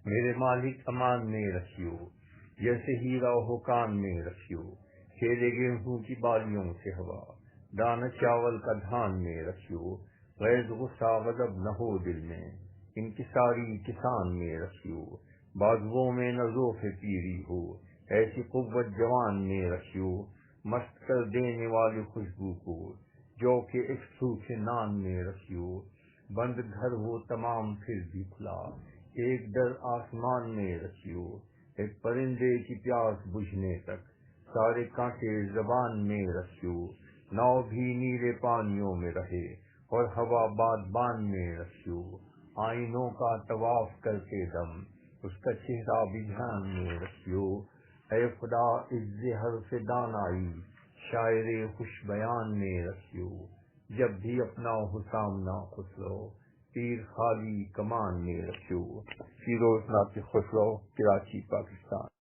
میرے مالک امان میں رکھیو، جیسے ہیرا ہو کان میں رکھیو، کھیلے گیہوں کی بالیوں سے ہوا، دانہ چاول کا دھان میں رکھیو، غیظ غصہ غضب نہ ہو دل میں، انکساری کسان میں رکھیو، بازوؤں میں نہ ذوف پیری ہو، ایسی قوت جوان میں رکھیو، مست کر دینے والی خوشبو کو، جو کہ ایک سوکھے نان میں رکھیو، بند گھر وہ تمام پھر بھی کھلا، ایک ڈر آسمان میں رکھیو، ایک پرندے کی پیاس بجھنے تک، سارے کانٹے زبان میں رکھیو، ناؤ بھی نیلے پانیوں میں رہے، اور ہوا بادبان میں رکھیو، آئینوں کا طواف کرتے دم، اس کا چہرہ بھی دھیان میں رکھیو، اے خدا عز حرف دانائی، شاعر خوش بیان میں رکھیو، جب بھی اپنا ہو سامنا خسرو، تیر خالی کمان میں رکھیو۔ فیروز ناطق خسرو، کراچی، پاکستان۔